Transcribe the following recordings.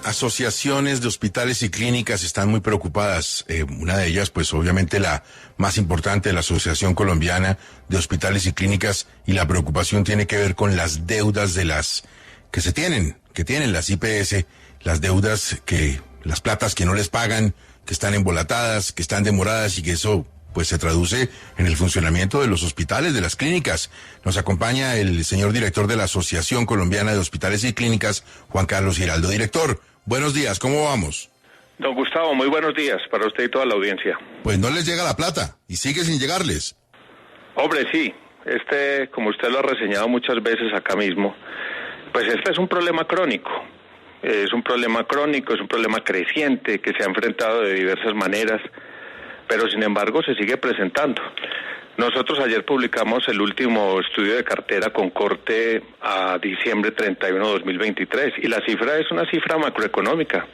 Asociaciones de hospitales y clínicas están muy preocupadas. Una de ellas, pues obviamente la más importante, la Asociación Colombiana de Hospitales y Clínicas, y la preocupación tiene que ver con las deudas de las que tienen las IPS, las deudas las platas que no les pagan, que están embolatadas, que están demoradas y que eso pues se traduce en el funcionamiento de los hospitales, de las clínicas. Nos acompaña el señor director de la Asociación Colombiana de Hospitales y Clínicas, Juan Carlos Giraldo. Director, buenos días, ¿cómo vamos? Don Gustavo, muy buenos días para usted y toda la audiencia. Pues no les llega la plata y sigue sin llegarles. Hombre, sí, como usted lo ha reseñado muchas veces acá mismo, pues este es un problema crónico. Es un problema crónico, es un problema creciente que se ha enfrentado de diversas maneras, pero sin embargo se sigue presentando. Nosotros ayer publicamos el último estudio de cartera con corte a diciembre 31 de 2023 y la cifra es una cifra macroeconómica.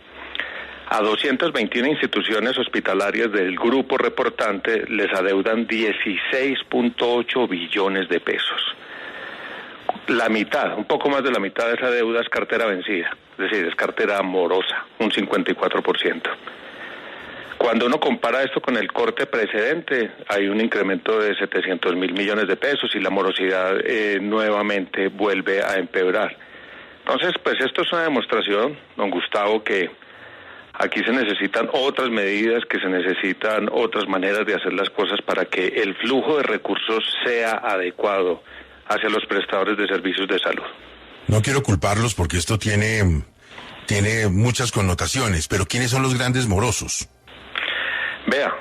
A 221 instituciones hospitalarias del grupo reportante les adeudan 16.8 billones de pesos. La mitad, un poco más de la mitad de esa deuda es cartera vencida, es decir, es cartera morosa, un 54%. Cuando uno compara esto con el corte precedente, hay un incremento de 700.000 millones de pesos y la morosidad nuevamente vuelve a empeorar. Entonces, pues esto es una demostración, don Gustavo, que aquí se necesitan otras medidas, que se necesitan otras maneras de hacer las cosas para que el flujo de recursos sea adecuado hacia los prestadores de servicios de salud. No quiero culparlos porque esto tiene muchas connotaciones, pero ¿quiénes son los grandes morosos? Vea,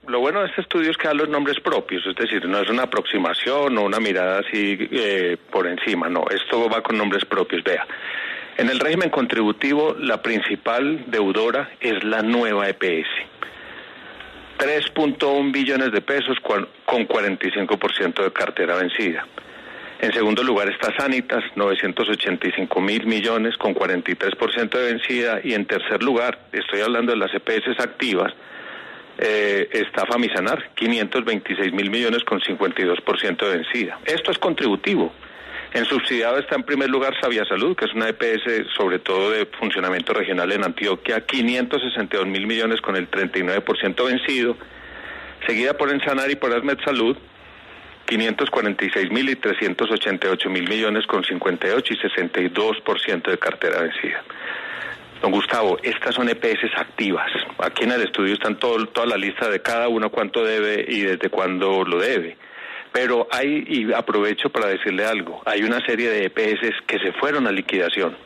lo bueno de este estudio es que da los nombres propios, es decir, no es una aproximación o una mirada así por encima, no, esto va con nombres propios. Vea, en el régimen contributivo la principal deudora es la nueva EPS, 3.1 billones de pesos con 45% de cartera vencida. En segundo lugar está Sanitas, 985.000 millones con 43% de vencida. Y en tercer lugar, estoy hablando de las EPS activas, está Famisanar, 526.000 millones con 52% de vencida. Esto es contributivo. En subsidiado está en primer lugar Sabia Salud, que es una EPS sobre todo de funcionamiento regional en Antioquia, 562.000 millones con el 39% vencido. Seguida por Ensanar y por Asmed Salud, 546.000 y 388.000 millones con 58 y 62% de cartera vencida. Don Gustavo, estas son EPS activas. Aquí en el estudio están toda la lista de cada uno cuánto debe y desde cuándo lo debe. Pero y aprovecho para decirle algo, hay una serie de EPS que se fueron a liquidación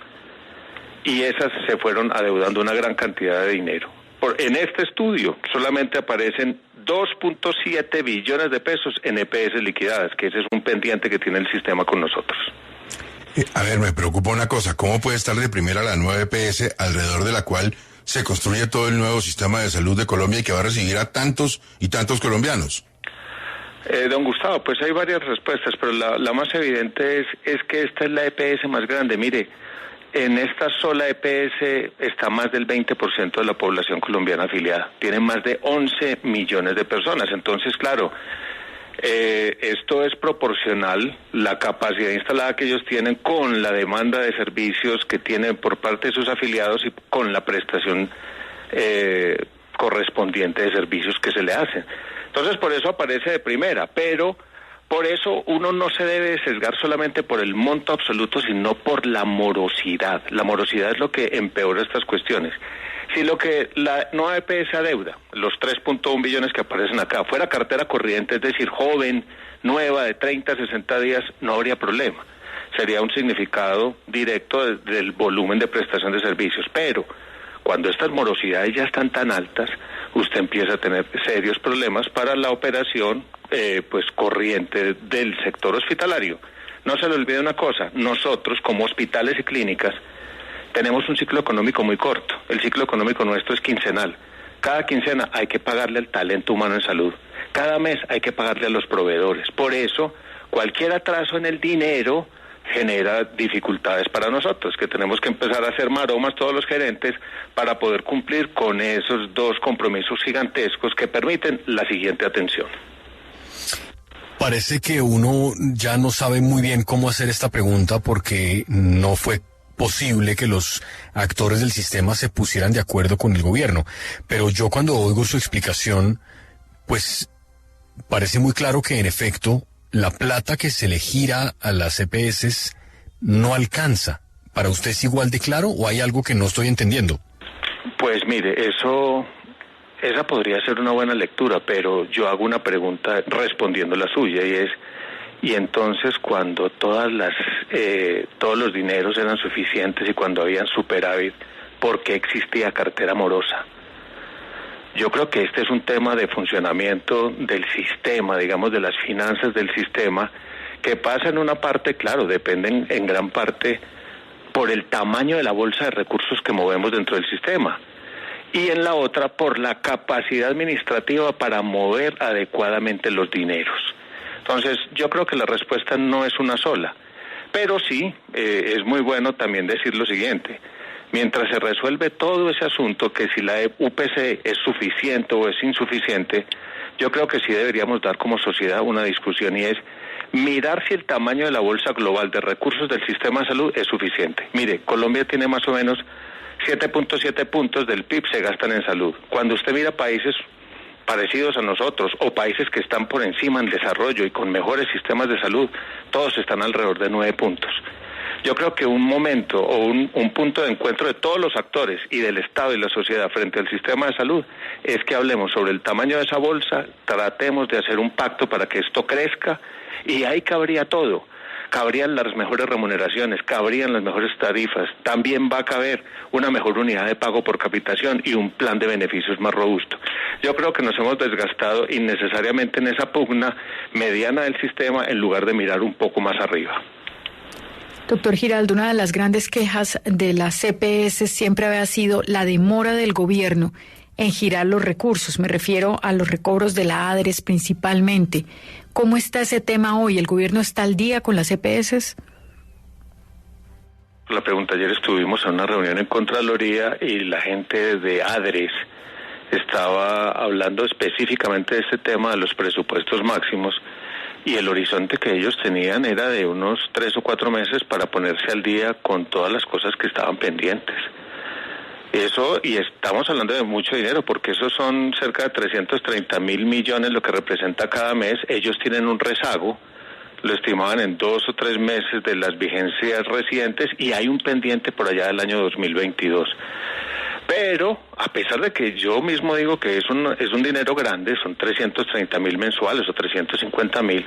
y esas se fueron adeudando una gran cantidad de dinero. En este estudio solamente aparecen 2.7 billones de pesos en EPS liquidadas, que ese es un pendiente que tiene el sistema con nosotros. A ver, me preocupa una cosa, ¿cómo puede estar de primera la nueva EPS alrededor de la cual se construye todo el nuevo sistema de salud de Colombia y que va a recibir a tantos y tantos colombianos? Don Gustavo, pues hay varias respuestas, pero la más evidente es que esta es la EPS más grande. Mire, en esta sola EPS está más del 20% de la población colombiana afiliada. Tiene más de 11 millones de personas. Entonces, claro, esto es proporcional, la capacidad instalada que ellos tienen con la demanda de servicios que tienen por parte de sus afiliados y con la prestación correspondiente de servicios que se le hacen. Entonces, por eso aparece de primera, pero por eso uno no se debe sesgar solamente por el monto absoluto, sino por la morosidad. La morosidad es lo que empeora estas cuestiones. Si lo que la nueva EPS adeuda, los 3.1 billones que aparecen acá, fuera cartera corriente, es decir, joven, nueva, de 30 a 60 días, no habría problema. Sería un significado directo del volumen de prestación de servicios. Pero cuando estas morosidades ya están tan altas, usted empieza a tener serios problemas para la operación pues corriente del sector hospitalario. No se le olvide una cosa, nosotros como hospitales y clínicas tenemos un ciclo económico muy corto. El ciclo económico nuestro es quincenal. Cada quincena hay que pagarle al talento humano en salud. Cada mes hay que pagarle a los proveedores. Por eso, cualquier atraso en el dinero genera dificultades para nosotros, que tenemos que empezar a hacer maromas todos los gerentes para poder cumplir con esos dos compromisos gigantescos que permiten la siguiente atención. Parece que uno ya no sabe muy bien cómo hacer esta pregunta porque no fue posible que los actores del sistema se pusieran de acuerdo con el gobierno. Pero yo cuando oigo su explicación, pues parece muy claro que en efecto la plata que se le gira a las EPS no alcanza. ¿Para usted es igual de claro o hay algo que no estoy entendiendo? Pues mire, esa podría ser una buena lectura, pero yo hago una pregunta respondiendo la suya y entonces cuando todos los dineros eran suficientes y cuando habían superávit, ¿por qué existía cartera morosa? Yo creo que este es un tema de funcionamiento del sistema, digamos, de las finanzas del sistema, que pasa en una parte, claro, dependen en gran parte por el tamaño de la bolsa de recursos que movemos dentro del sistema, y en la otra por la capacidad administrativa para mover adecuadamente los dineros. Entonces, yo creo que la respuesta no es una sola, pero sí es muy bueno también decir lo siguiente: mientras se resuelve todo ese asunto, que si la UPC es suficiente o es insuficiente, yo creo que sí deberíamos dar como sociedad una discusión, y es mirar si el tamaño de la bolsa global de recursos del sistema de salud es suficiente. Mire, Colombia tiene más o menos 7.7 puntos del PIB se gastan en salud. Cuando usted mira países parecidos a nosotros o países que están por encima en desarrollo y con mejores sistemas de salud, todos están alrededor de 9 puntos. Yo creo que un momento o un punto de encuentro de todos los actores y del Estado y la sociedad frente al sistema de salud es que hablemos sobre el tamaño de esa bolsa, tratemos de hacer un pacto para que esto crezca, y ahí cabría todo. Cabrían las mejores remuneraciones, cabrían las mejores tarifas, también va a caber una mejor unidad de pago por capitación y un plan de beneficios más robusto. Yo creo que nos hemos desgastado innecesariamente en esa pugna mediana del sistema en lugar de mirar un poco más arriba. Doctor Giraldo, una de las grandes quejas de las CPS siempre había sido la demora del gobierno en girar los recursos. Me refiero a los recobros de la ADRES principalmente. ¿Cómo está ese tema hoy? ¿El gobierno está al día con las EPS? La pregunta: ayer estuvimos en una reunión en Contraloría y la gente de ADRES estaba hablando específicamente de este tema de los presupuestos máximos, y el horizonte que ellos tenían era de unos 3 o 4 meses para ponerse al día con todas las cosas que estaban pendientes. Eso, y estamos hablando de mucho dinero, porque esos son cerca de 330.000 millones lo que representa cada mes. Ellos tienen un rezago, lo estimaban en 2 o 3 meses de las vigencias recientes, y hay un pendiente por allá del año 2022. Pero, a pesar de que yo mismo digo que es un dinero grande, son 330.000 mensuales o 350.000,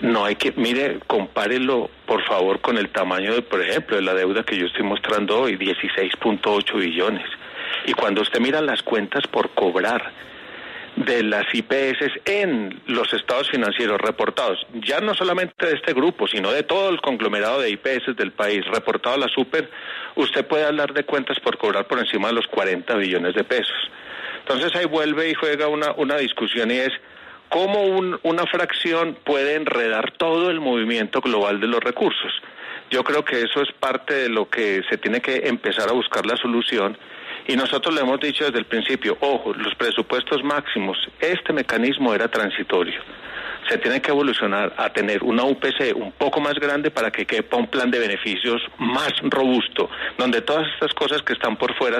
no hay que, mire, compárelo por favor con el tamaño de, por ejemplo, de la deuda que yo estoy mostrando hoy, 16.8 billones. Y cuando usted mira las cuentas por cobrar de las IPS en los estados financieros reportados, ya no solamente de este grupo, sino de todo el conglomerado de IPS del país, reportado a la Super, usted puede hablar de cuentas por cobrar por encima de los 40 billones de pesos. Entonces ahí vuelve y juega una discusión, y es cómo una fracción puede enredar todo el movimiento global de los recursos. Yo creo que eso es parte de lo que se tiene que empezar a buscar la solución, y nosotros le hemos dicho desde el principio: ojo, los presupuestos máximos, este mecanismo era transitorio. Se tiene que evolucionar a tener una UPC un poco más grande para que quepa un plan de beneficios más robusto, donde todas estas cosas que están por fuera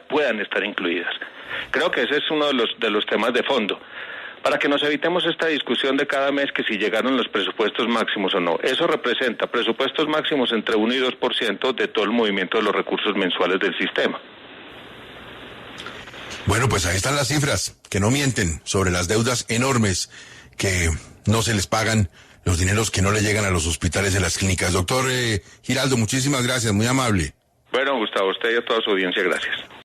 puedan estar incluidas. Creo que ese es uno de los temas de fondo, para que nos evitemos esta discusión de cada mes que si llegaron los presupuestos máximos o no. Eso representa presupuestos máximos entre 1 y 2% de todo el movimiento de los recursos mensuales del sistema. Bueno, pues ahí están las cifras, que no mienten, sobre las deudas enormes que no se les pagan, los dineros que no le llegan a los hospitales y las clínicas. Doctor Giraldo, muchísimas gracias, muy amable. Bueno, Gustavo, a usted y a toda su audiencia, gracias.